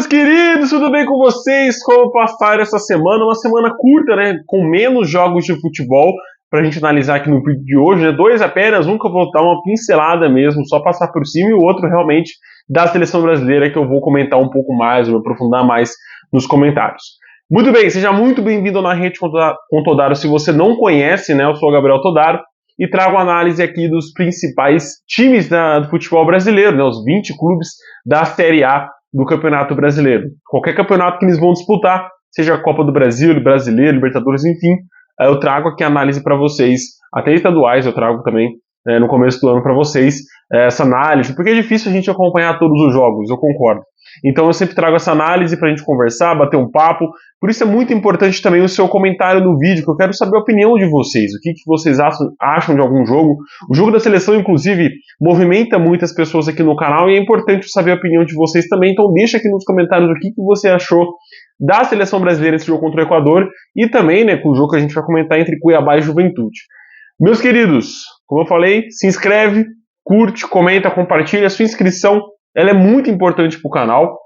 Meus queridos, tudo bem com vocês? Como passaram essa semana? Uma semana curta, né? Com menos jogos de futebol pra gente analisar aqui no vídeo de hoje, né? Dois apenas, um que eu vou dar uma pincelada mesmo, só passar por cima, e o outro realmente da seleção brasileira, que eu vou comentar um pouco mais, vou aprofundar mais nos comentários. Muito bem, seja muito bem-vindo na Rede com Todaro. Se você não conhece, né? Eu sou o Gabriel Todaro e trago análise aqui dos principais times do futebol brasileiro, né? Os 20 clubes da Série A do Campeonato Brasileiro. Qualquer campeonato que eles vão disputar, seja a Copa do Brasil, Brasileiro, Libertadores, enfim, eu trago aqui a análise para vocês, até estaduais eu trago também no começo do ano para vocês essa análise, porque é difícil a gente acompanhar todos os jogos, eu concordo. Então eu sempre trago essa análise para a gente conversar, bater um papo. Por isso é muito importante também o seu comentário no vídeo, que eu quero saber a opinião de vocês. O que vocês acham de algum jogo. O jogo da seleção, inclusive, movimenta muitas pessoas aqui no canal e é importante saber a opinião de vocês também. Então deixa aqui nos comentários o que você achou da seleção brasileira nesse jogo contra o Equador e também, né, com o jogo que a gente vai comentar entre Cuiabá e Juventude. Meus queridos, como eu falei, se inscreve, curte, comenta, compartilha. A sua inscrição ela é muito importante para o canal,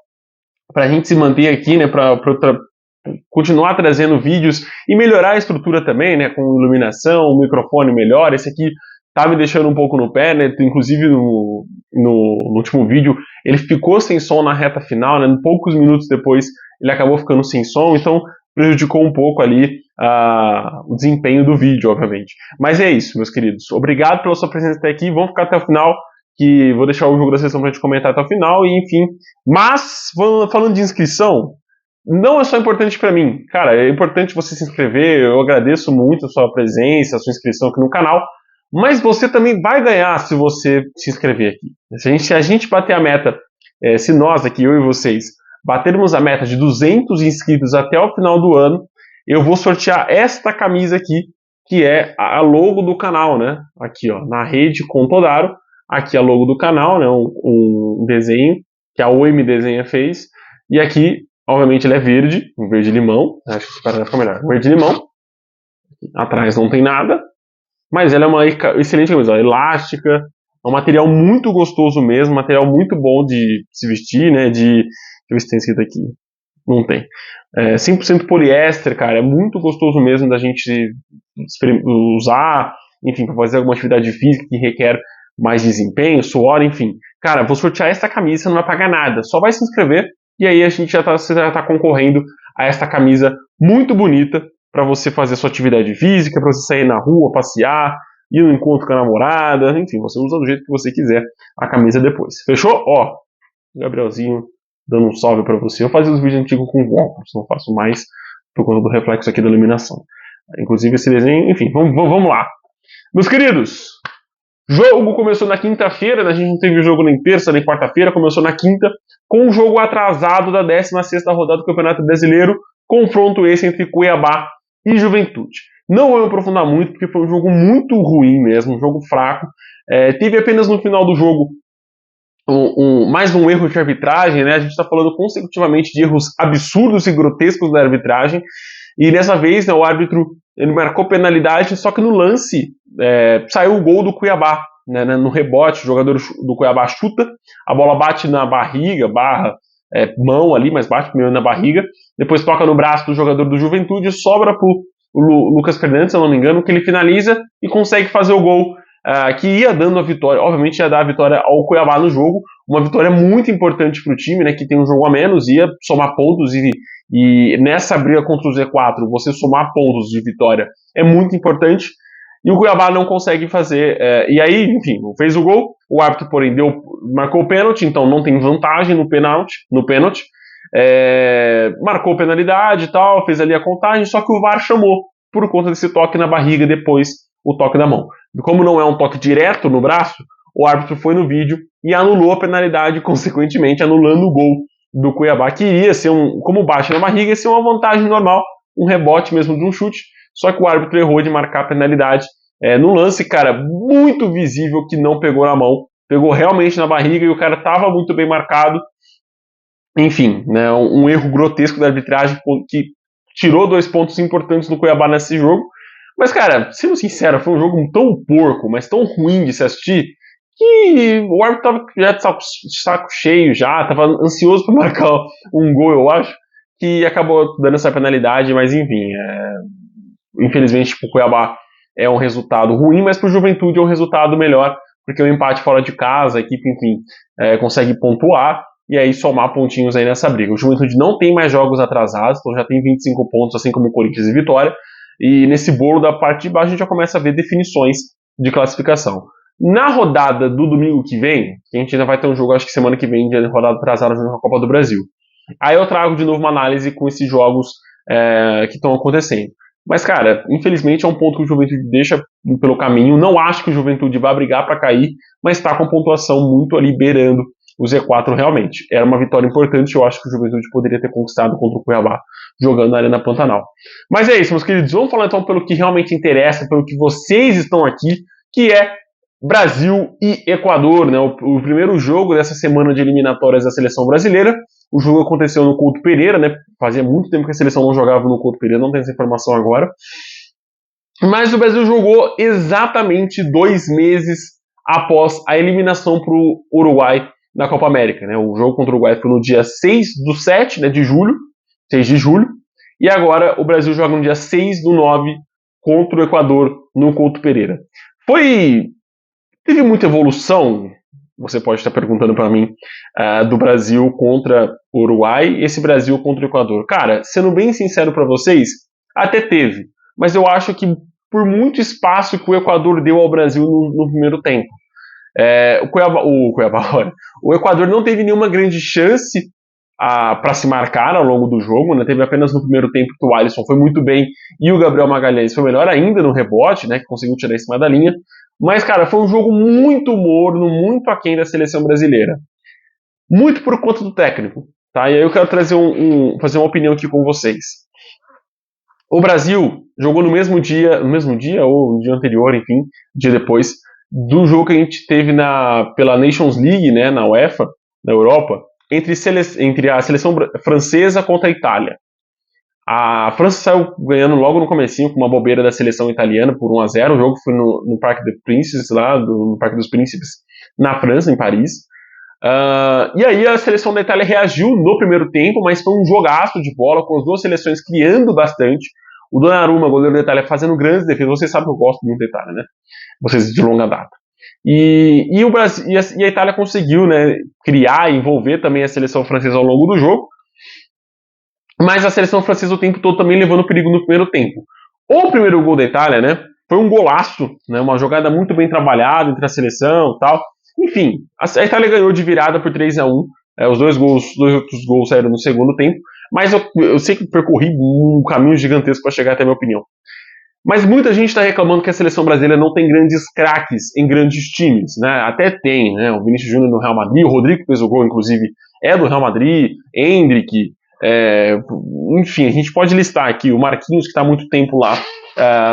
para a gente se manter aqui, né, para continuar trazendo vídeos e melhorar a estrutura também, né, com iluminação, um microfone melhor. Esse aqui tá me deixando um pouco no pé, né, inclusive no último vídeo ele ficou sem som na reta final, né, poucos minutos depois ele acabou ficando sem som, então prejudicou um pouco ali o desempenho do vídeo, obviamente. Mas é isso, meus queridos. Obrigado pela sua presença até aqui, vamos ficar até o final, que vou deixar o jogo da seleção pra gente comentar até o final, e enfim. Mas, falando de inscrição, não é só importante para mim. Cara, é importante você se inscrever, eu agradeço muito a sua presença, a sua inscrição aqui no canal, mas você também vai ganhar se você se inscrever aqui. Se a gente bater a meta, se nós aqui, eu e vocês, batermos a meta de 200 inscritos até o final do ano, eu vou sortear esta camisa aqui, que é a logo do canal, né? Aqui, ó, na Rede com Todaro. Aqui a logo do canal, né? Um desenho que a OM Desenha fez. E aqui, obviamente, ele é verde, um verde limão. Acho que vai ficar melhor. Verde limão. Atrás não tem nada. Mas ela é uma excelente camisa, ó, elástica. É um material muito gostoso mesmo, material muito bom de se vestir, né? Deixa eu ver se tem escrito aqui. Não tem. 100% poliéster, cara. É muito gostoso mesmo da gente usar, enfim, para fazer alguma atividade física que requer mais desempenho, suor, enfim. Cara, vou sortear essa camisa, você não vai pagar nada. Só vai se inscrever e aí você já tá concorrendo a esta camisa muito bonita para você fazer sua atividade física, para você sair na rua, passear, ir no encontro com a namorada, enfim, você usa do jeito que você quiser a camisa depois. Fechou? Ó, Gabrielzinho dando um salve para você. Eu fazia os vídeos antigos com óculos, não faço mais por conta do reflexo aqui da iluminação. Inclusive esse desenho, enfim, vamos lá. Meus queridos, jogo começou na quinta-feira, né? A gente não teve jogo nem terça nem quarta-feira, começou na quinta, com o jogo atrasado da 16ª rodada do Campeonato Brasileiro, confronto esse entre Cuiabá e Juventude. Não vou me aprofundar muito, porque foi um jogo muito ruim mesmo, um jogo fraco. Teve apenas no final do jogo mais um erro de arbitragem, né? A gente está falando consecutivamente de erros absurdos e grotescos da arbitragem, e dessa vez, né, o árbitro ele marcou penalidade, só que no lance saiu o gol do Cuiabá, né, no rebote, o jogador do Cuiabá chuta, a bola bate na barriga, mão ali, mas bate primeiro na barriga, depois toca no braço do jogador do Juventude, sobra pro Lucas Fernandes, se eu não me engano, que ele finaliza e consegue fazer o gol, que ia dando a vitória, obviamente ia dar a vitória ao Cuiabá no jogo, uma vitória muito importante para o time, né, que tem um jogo a menos, ia somar pontos e nessa briga contra o Z4, você somar pontos de vitória é muito importante, e o Cuiabá não consegue fazer, e aí, enfim, não fez o gol, o árbitro, porém, marcou o pênalti, então não tem vantagem no pênalti, marcou penalidade e tal, fez ali a contagem, só que o VAR chamou, por conta desse toque na barriga, depois o toque da mão. Como não é um toque direto no braço, o árbitro foi no vídeo e anulou a penalidade, consequentemente anulando o gol do Cuiabá, que iria ser como bate na barriga, ia ser uma vantagem normal, um rebote mesmo de um chute, só que o árbitro errou de marcar a penalidade no lance, cara, muito visível que não pegou na mão, pegou realmente na barriga e o cara estava muito bem marcado. Enfim, né, um erro grotesco da arbitragem que tirou 2 pontos importantes do Cuiabá nesse jogo. Mas, cara, sendo sincero, foi um jogo tão porco, mas tão ruim de se assistir, que o árbitro tava já de saco cheio já, tava ansioso para marcar um gol, eu acho, que acabou dando essa penalidade, mas enfim, infelizmente pro Cuiabá é um resultado ruim, mas pro Juventude é um resultado melhor, porque o empate fora de casa, a equipe, enfim, consegue pontuar e aí somar pontinhos aí nessa briga. O Juventude não tem mais jogos atrasados, então já tem 25 pontos, assim como o Corinthians e Vitória, e nesse bolo da parte de baixo a gente já começa a ver definições de classificação. Na rodada do domingo que vem, a gente ainda vai ter um jogo, acho que semana que vem, de rodada atrasada na Copa do Brasil. Aí eu trago de novo uma análise com esses jogos que estão acontecendo. Mas, cara, infelizmente é um ponto que o Juventude deixa pelo caminho. Não acho que o Juventude vá brigar para cair, mas está com pontuação muito ali beirando o Z4 realmente. Era uma vitória importante, eu acho que o Juventude poderia ter conquistado contra o Cuiabá, jogando na Arena Pantanal. Mas é isso, meus queridos. Vamos falar então pelo que realmente interessa, pelo que vocês estão aqui, que é Brasil e Equador, né? O primeiro jogo dessa semana de eliminatórias da seleção brasileira. O jogo aconteceu no Couto Pereira, né? Fazia muito tempo que a seleção não jogava no Couto Pereira, não tem essa informação agora. Mas o Brasil jogou exatamente 2 meses após a eliminação para o Uruguai na Copa América, né? O jogo contra o Uruguai foi no dia 6/7, né, de julho, 6 de julho, e agora o Brasil joga no dia 6/9 contra o Equador no Couto Pereira. Teve muita evolução, você pode estar perguntando para mim, do Brasil contra o Uruguai, esse Brasil contra o Equador. Cara, sendo bem sincero para vocês, até teve, mas eu acho que por muito espaço que o Equador deu ao Brasil no primeiro tempo. O Equador não teve nenhuma grande chance para se marcar ao longo do jogo, né? Teve apenas no primeiro tempo que o Alisson foi muito bem e o Gabriel Magalhães foi melhor ainda no rebote, né? Que conseguiu tirar em cima da linha. Mas, cara, foi um jogo muito morno, muito aquém da seleção brasileira. Muito por conta do técnico, tá? E aí eu quero trazer fazer uma opinião aqui com vocês. O Brasil jogou no mesmo dia ou no dia anterior, enfim, dia depois, do jogo que a gente teve pela Nations League, né, na UEFA, na Europa, entre a seleção francesa contra a Itália. A França saiu ganhando logo no comecinho com uma bobeira da seleção italiana por 1-0. O jogo foi no Parque des Princes, no Parque dos Príncipes, na França, em Paris. E aí a seleção da Itália reagiu no primeiro tempo, mas foi um jogaço de bola, com as duas seleções criando bastante. O Donnarumma, goleiro da Itália, fazendo grandes defesas. Vocês sabem que eu gosto muito da Itália, né? Vocês de longa data. E o Brasil, e a Itália conseguiu, né, criar e envolver também a seleção francesa ao longo do jogo. Mas a seleção francesa o tempo todo também levando perigo no primeiro tempo. O primeiro gol da Itália, né, foi um golaço, né, uma jogada muito bem trabalhada entre a seleção e tal. Enfim, a Itália ganhou de virada por 3-1. Os dois outros gols saíram no segundo tempo. Mas eu sei que percorri um caminho gigantesco para chegar até a minha opinião. Mas muita gente está reclamando que a seleção brasileira não tem grandes craques em grandes times, né? Até tem, né? O Vinícius Júnior no Real Madrid, o Rodrigo que fez o gol, inclusive, é do Real Madrid, Endrick, enfim, a gente pode listar aqui o Marquinhos, que está há muito tempo lá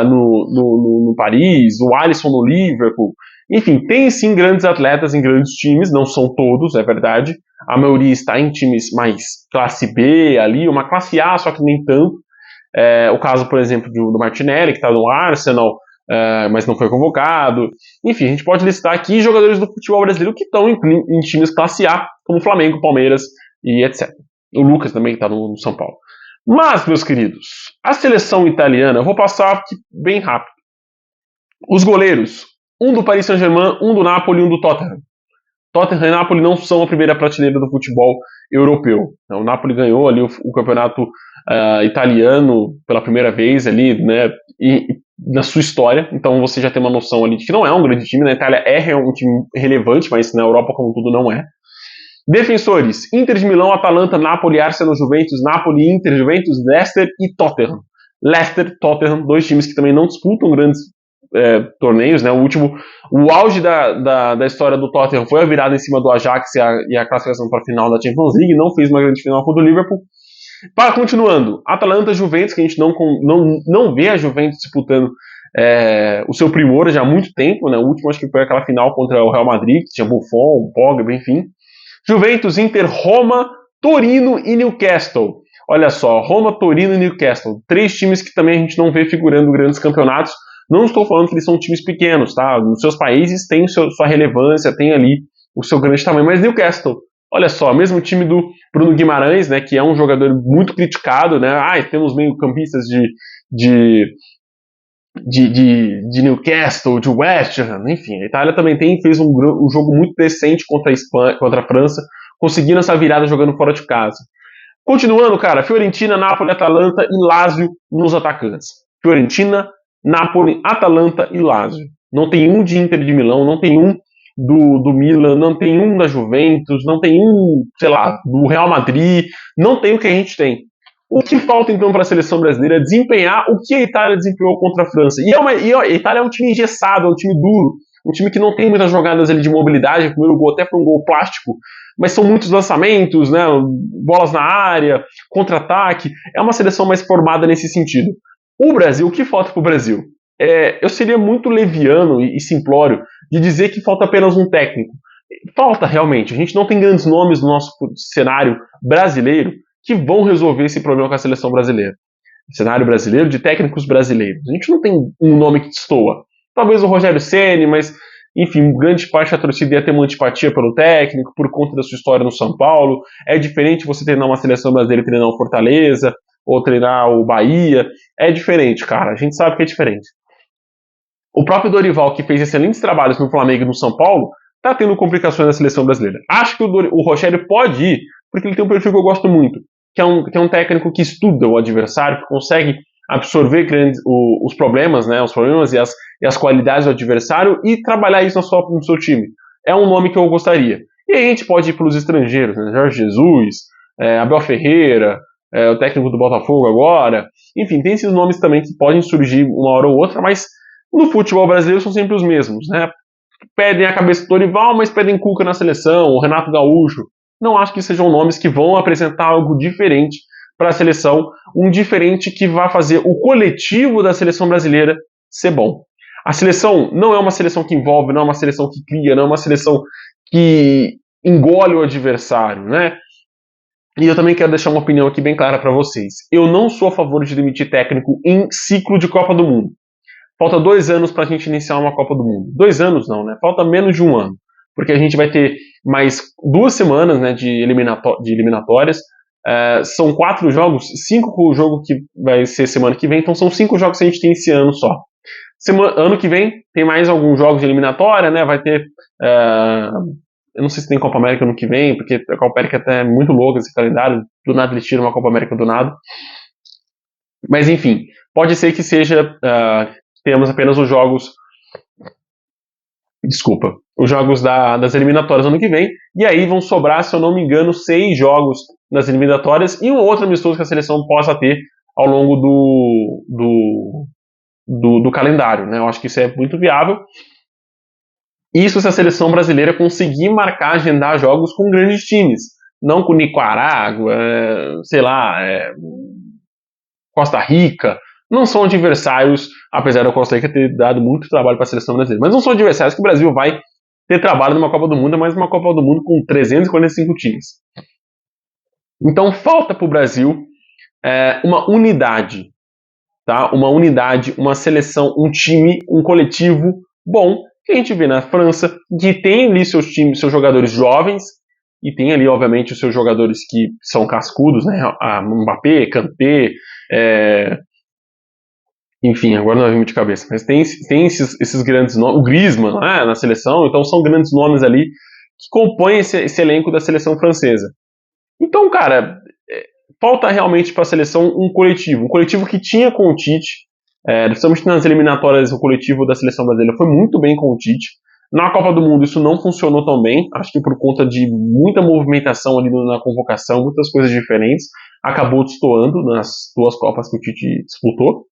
no Paris, o Alisson no Liverpool. Enfim, tem sim grandes atletas em grandes times, não são todos, é verdade. A maioria está em times mais classe B ali, uma classe A, só que nem tanto. O caso, por exemplo, do Martinelli, que está no Arsenal, mas não foi convocado. Enfim, a gente pode listar aqui jogadores do futebol brasileiro que estão em times classe A, como Flamengo, Palmeiras e etc. O Lucas também, que está no São Paulo. Mas, meus queridos, a seleção italiana, eu vou passar aqui bem rápido. Os goleiros, um do Paris Saint-Germain, um do Napoli e um do Tottenham. Tottenham e Napoli não são a primeira prateleira do futebol europeu. O Napoli ganhou ali o campeonato italiano pela primeira vez ali, né, na sua história. Então você já tem uma noção ali de que não é um grande time. Na Itália é um time relevante, mas na Europa como tudo não é. Defensores, Inter de Milão, Atalanta, Napoli, Arsenal, Juventus, Napoli, Inter, Juventus, Leicester e Tottenham. Leicester, Tottenham, dois times que também não disputam grandes torneios, né? O auge da história do Tottenham foi a virada em cima do Ajax e a classificação para a final da Champions League, não fez uma grande final contra o Liverpool. Continuando, Atalanta, Juventus, que a gente não vê a Juventus disputando o seu primor já há muito tempo, né? O último acho que foi aquela final contra o Real Madrid, que tinha Buffon, Pogba, enfim. Juventus, Inter, Roma, Torino e Newcastle. Olha só, Roma, Torino e Newcastle. 3 times que também a gente não vê figurando grandes campeonatos, Não estou falando que eles são times pequenos, tá? Nos seus países tem sua relevância, tem ali o seu grande tamanho, mas Newcastle, olha só, mesmo time do Bruno Guimarães, né, que é um jogador muito criticado, né? Temos meio-campistas de Newcastle, de West Ham, enfim, a Itália também fez um jogo muito decente contra a Espanha, contra a França, conseguindo essa virada jogando fora de casa. Continuando, cara, Fiorentina, Napoli, Atalanta e Lazio nos atacantes. Fiorentina, Napoli, Atalanta e Lazio. Não tem um de Inter de Milão, não tem um do Milan, não tem um da Juventus, não tem um, sei lá, do Real Madrid, não tem o que a gente tem. O que falta então para a seleção brasileira é desempenhar o que a Itália desempenhou contra a França. E a Itália é um time engessado, é um time duro, um time que não tem muitas jogadas ali de mobilidade. O primeiro gol até foi um gol plástico, mas são muitos lançamentos, né, bolas na área, contra-ataque. É uma seleção mais formada nesse sentido. O Brasil, o que falta para o Brasil? Eu seria muito leviano e simplório de dizer que falta apenas um técnico. Falta realmente. A gente não tem grandes nomes no nosso cenário brasileiro que vão resolver esse problema com a seleção brasileira. Cenário brasileiro de técnicos brasileiros. A gente não tem um nome que destoa. Talvez o Rogério Ceni, mas, enfim, grande parte da torcida ia ter uma antipatia pelo técnico por conta da sua história no São Paulo. É diferente você treinar uma seleção brasileira e treinar o Fortaleza, ou treinar o Bahia. É diferente, cara. A gente sabe que é diferente. O próprio Dorival, que fez excelentes trabalhos no Flamengo e no São Paulo, tá tendo complicações na seleção brasileira. Acho que o Rogério pode ir, porque ele tem um perfil que eu gosto muito, que é um técnico que estuda o adversário, que consegue absorver os problemas, né, os problemas e as qualidades do adversário e trabalhar isso no seu time. É um nome que eu gostaria. E aí a gente pode ir pelos estrangeiros, né, Jorge Jesus, Abel Ferreira, o técnico do Botafogo agora. Enfim, tem esses nomes também que podem surgir uma hora ou outra, mas no futebol brasileiro são sempre os mesmos, né? Pedem a cabeça do Dorival, mas pedem Cuca na seleção, o Renato Gaúcho. Não acho que sejam nomes que vão apresentar algo diferente para a seleção, um diferente que vai fazer o coletivo da seleção brasileira ser bom. A seleção não é uma seleção que envolve, não é uma seleção que cria, não é uma seleção que engole o adversário, né? E eu também quero deixar uma opinião aqui bem clara para vocês. Eu não sou a favor de demitir técnico em ciclo de Copa do Mundo. Falta 2 anos para a gente iniciar uma Copa do Mundo. 2 anos não, né? Falta menos de 1 ano. Porque a gente vai ter mais 2 semanas, né, de eliminatórias. São 4 jogos, 5 com o jogo que vai ser semana que vem. Então são 5 jogos que a gente tem esse ano só. Ano que vem tem mais alguns jogos de eliminatória, né? Vai ter... eu não sei se tem Copa América ano que vem, porque a Copa América até é muito louca esse calendário. Do nada eles tiram uma Copa América do nada. Mas enfim, pode ser que seja... temos apenas os jogos das eliminatórias ano que vem, e aí vão sobrar, se eu não me engano, 6 jogos nas eliminatórias e um outro amistoso que a seleção possa ter ao longo do calendário, né? Eu acho que isso é muito viável. Isso se a seleção brasileira conseguir agendar jogos com grandes times, não com Nicarágua, Costa Rica. Não são adversários, apesar da Costa Rica ter dado muito trabalho para a seleção brasileira, mas não são adversários que o Brasil vai ter trabalho numa Copa do Mundo, mas uma Copa do Mundo com 345 times. Então falta para o Brasil uma unidade, tá? Uma unidade, uma seleção, um time, um coletivo bom, que a gente vê na França, que tem ali seus times, seus jogadores jovens, e tem ali, obviamente, os seus jogadores que são cascudos, né? Mbappé, Kanté, enfim, agora não vimos de cabeça, mas tem esses grandes nomes, o Griezmann, né, na seleção, então são grandes nomes ali que compõem esse elenco da seleção francesa. Então, cara, falta realmente para a seleção um coletivo que tinha com o Tite, principalmente nas eliminatórias, o coletivo da seleção brasileira foi muito bem com o Tite. Na Copa do Mundo isso não funcionou tão bem, acho que por conta de muita movimentação ali na convocação, muitas coisas diferentes, acabou destoando nas 2 Copas que o Tite disputou.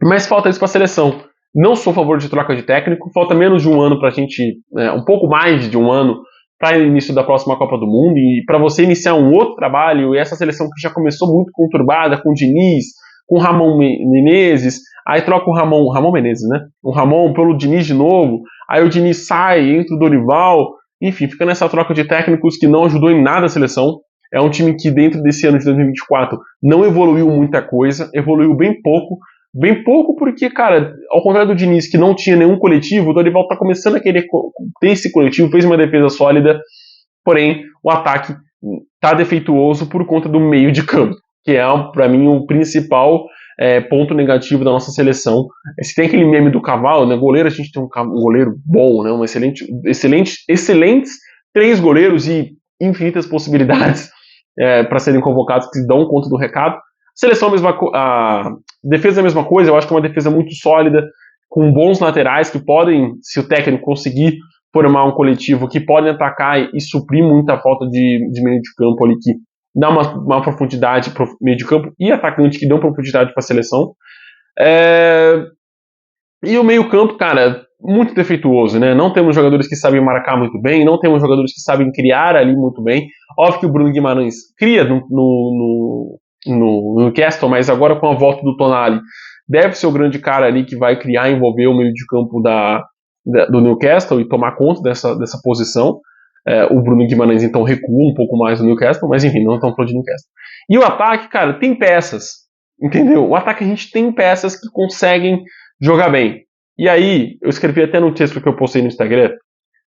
Mas falta isso para a seleção. Não sou a favor de troca de técnico, falta menos de 1 ano para a gente, um pouco mais de 1 ano para o início da próxima Copa do Mundo e para você iniciar um outro trabalho, e essa seleção que já começou muito conturbada, com o Diniz, com o Ramon Menezes, aí troca o Ramon Menezes, né? O Ramon pelo Diniz de novo, aí o Diniz sai, entra o Dorival, enfim, fica nessa troca de técnicos que não ajudou em nada a seleção. É um time que dentro desse ano de 2024 não evoluiu muita coisa, evoluiu bem pouco. Bem pouco porque, cara, ao contrário do Diniz, que não tinha nenhum coletivo, o Dorival tá começando a querer ter esse coletivo, fez uma defesa sólida, porém o ataque tá defeituoso por conta do meio de campo, que é, para mim, o principal ponto negativo da nossa seleção. Se tem aquele meme do cavalo, né, goleiro, a gente tem um goleiro bom, né, excelentes 3 goleiros e infinitas possibilidades para serem convocados que dão conta do recado. Seleção a defesa é a mesma coisa, eu acho que é uma defesa muito sólida, com bons laterais que podem, se o técnico conseguir formar um coletivo, que podem atacar e suprir muita falta de meio de campo ali, que dá uma profundidade para o meio de campo, e atacante que dão profundidade para a seleção. E o meio campo, cara, muito defeituoso, né? Não temos jogadores que sabem marcar muito bem, não temos jogadores que sabem criar ali muito bem. Óbvio que o Bruno Guimarães cria no Newcastle, mas agora com a volta do Tonali, deve ser o grande cara ali que vai criar e envolver o meio de campo do Newcastle e tomar conta dessa posição. O Bruno Guimarães então recua um pouco mais no Newcastle, mas enfim, não estamos falando de Newcastle. E o ataque, cara, tem peças, entendeu? O ataque a gente tem peças que conseguem jogar bem. E aí, eu escrevi até no texto que eu postei no Instagram,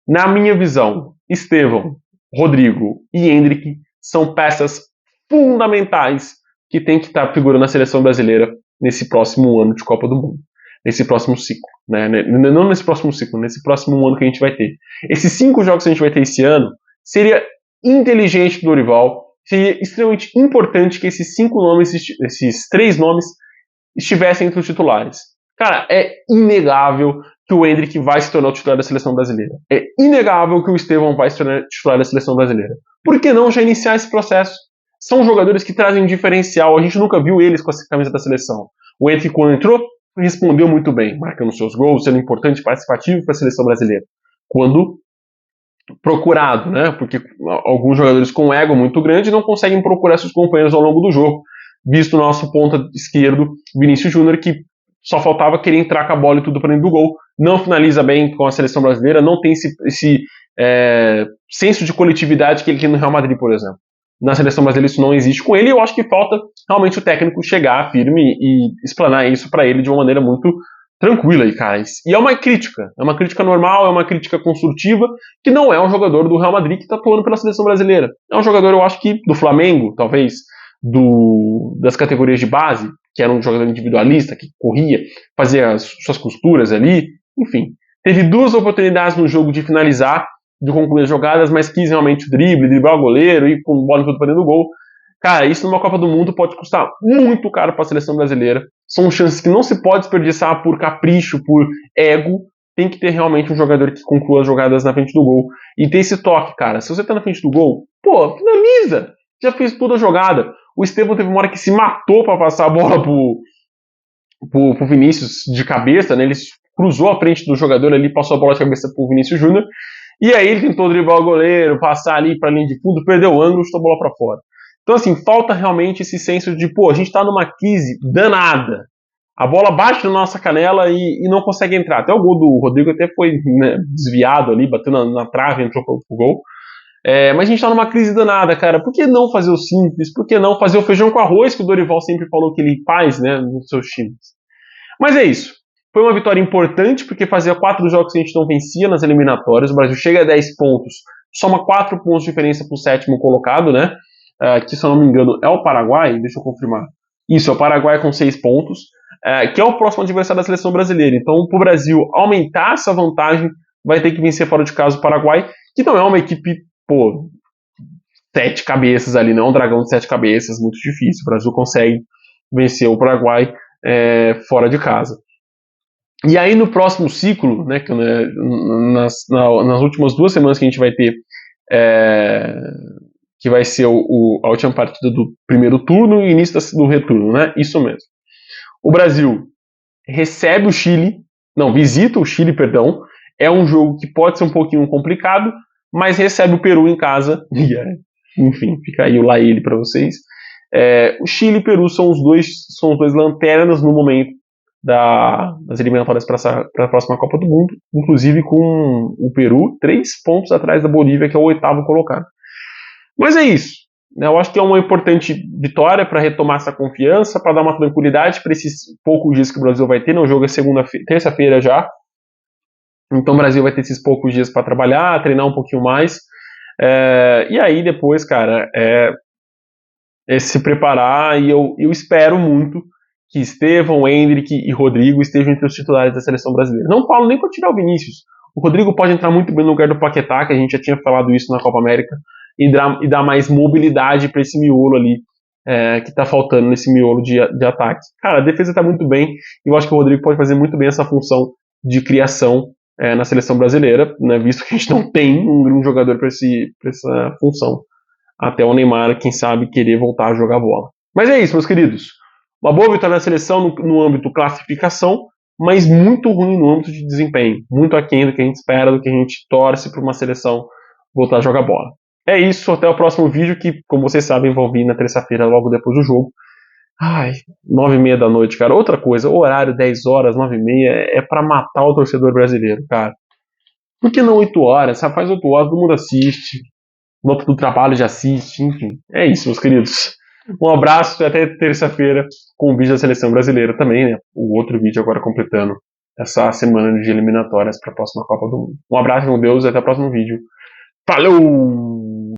na minha visão, Estevão, Rodrigo e Endrick são peças fundamentais que tem que estar figurando na seleção brasileira nesse próximo ano de Copa do Mundo. Nesse próximo ciclo. Né? Não nesse próximo ciclo, nesse próximo ano que a gente vai ter. Esses 5 jogos que a gente vai ter esse ano, seria inteligente do Dorival, seria extremamente importante que esses 3 nomes, estivessem entre os titulares. Cara, é inegável que o Endrick vai se tornar o titular da seleção brasileira. É inegável que o Estevão vai se tornar titular da seleção brasileira. Por que não já iniciar esse processo? São jogadores que trazem um diferencial. A gente nunca viu eles com essa camisa da seleção. O Endrick, quando entrou, respondeu muito bem, marcando seus gols, sendo importante e participativo para a seleção brasileira. Quando procurado, né? Porque alguns jogadores com ego muito grande não conseguem procurar seus companheiros ao longo do jogo. Visto o nosso ponta esquerdo, Vinícius Júnior, que só faltava querer entrar com a bola e tudo para dentro do gol. Não finaliza bem com a seleção brasileira, não tem esse senso de coletividade que ele tem no Real Madrid, por exemplo. Na seleção brasileira isso não existe com ele, e eu acho que falta realmente o técnico chegar firme e explanar isso para ele de uma maneira muito tranquila, e cara. E é uma crítica normal, é uma crítica construtiva, que não é um jogador do Real Madrid que está atuando pela seleção brasileira. É um jogador, eu acho que do Flamengo, talvez, das categorias de base, que era um jogador individualista, que corria, fazia as suas costuras ali, enfim. Teve 2 oportunidades no jogo de finalizar, de concluir as jogadas, mas quis realmente o driblar o goleiro e com bola tudo para dentro do gol. Cara, isso numa Copa do Mundo pode custar muito caro para a seleção brasileira. São chances que não se pode desperdiçar por capricho, por ego. Tem que ter realmente um jogador que conclua as jogadas na frente do gol. E ter esse toque, cara. Se você tá na frente do gol, pô, finaliza! Já fez toda a jogada. O Estevão teve uma hora que se matou para passar a bola pro Vinícius de cabeça, né? Ele cruzou a frente do jogador ali, passou a bola de cabeça pro Vinícius Júnior. E aí ele tentou driblar o goleiro, passar ali pra linha de fundo, perdeu o ângulo, chutou a bola pra fora. Então, assim, falta realmente esse senso de, pô, a gente tá numa crise danada. A bola bate na nossa canela e não consegue entrar. Até o gol do Rodrigo até foi, né, desviado ali, bateu na trave, entrou pro gol. Mas a gente tá numa crise danada, cara. Por que não fazer o simples? Por que não fazer o feijão com arroz que o Dorival sempre falou que ele faz, né, nos seus times? Mas é isso. Foi uma vitória importante, porque fazia 4 jogos que a gente não vencia nas eliminatórias. O Brasil chega a 10 pontos, soma 4 pontos de diferença pro 7º colocado, né? Que, se eu não me engano, é o Paraguai. Deixa eu confirmar. Isso, é o Paraguai com 6 pontos, que é o próximo adversário da seleção brasileira. Então, pro Brasil aumentar essa vantagem, vai ter que vencer fora de casa o Paraguai, que não é uma equipe, pô, 7 cabeças ali, não é um dragão de 7 cabeças, muito difícil. O Brasil consegue vencer o Paraguai fora de casa. E aí no próximo ciclo, né, nas últimas 2 semanas que a gente vai ter, que vai ser a última partida do primeiro turno e início do retorno, né? Isso mesmo. O Brasil visita o Chile, perdão. É um jogo que pode ser um pouquinho complicado, mas recebe o Peru em casa. Enfim, fica aí o lá ele para vocês. O Chile e o Peru são os dois lanternas no momento das eliminatórias para a próxima Copa do Mundo, inclusive com o Peru 3 pontos atrás da Bolívia, que é o 8º colocado. Mas é isso. Eu acho que é uma importante vitória para retomar essa confiança, para dar uma tranquilidade para esses poucos dias que o Brasil vai ter. Não, o jogo é terça-feira já. Então o Brasil vai ter esses poucos dias para trabalhar, treinar um pouquinho mais. E aí depois, cara, se preparar. E eu espero muito que Estevão, Endrick e Rodrigo estejam entre os titulares da seleção brasileira. Não falo nem para tirar o Vinícius. O Rodrigo pode entrar muito bem no lugar do Paquetá, que a gente já tinha falado isso na Copa América, e dar mais mobilidade para esse miolo ali, que tá faltando nesse miolo de ataque. Cara, a defesa tá muito bem, e eu acho que o Rodrigo pode fazer muito bem essa função de criação na seleção brasileira, né, visto que a gente não tem um jogador para essa função. Até o Neymar, quem sabe, querer voltar a jogar bola. Mas é isso, meus queridos. Uma boa vitória da seleção no âmbito classificação, mas muito ruim no âmbito de desempenho. Muito aquém do que a gente espera, do que a gente torce para uma seleção voltar a jogar bola. É isso, até o próximo vídeo, que, como vocês sabem, vou vir na terça-feira, logo depois do jogo. Ai, 9h30 da noite, cara. Outra coisa, o horário 10 horas, 9h30, é para matar o torcedor brasileiro, cara. Por que não 8 horas? Sabe? Faz 8 horas, todo mundo assiste. Volta do trabalho já assiste, enfim. É isso, meus queridos. Um abraço e até terça-feira com o vídeo da seleção brasileira também, né? O outro vídeo agora completando essa semana de eliminatórias para a próxima Copa do Mundo. Um abraço, meu Deus, e até o próximo vídeo. Falou!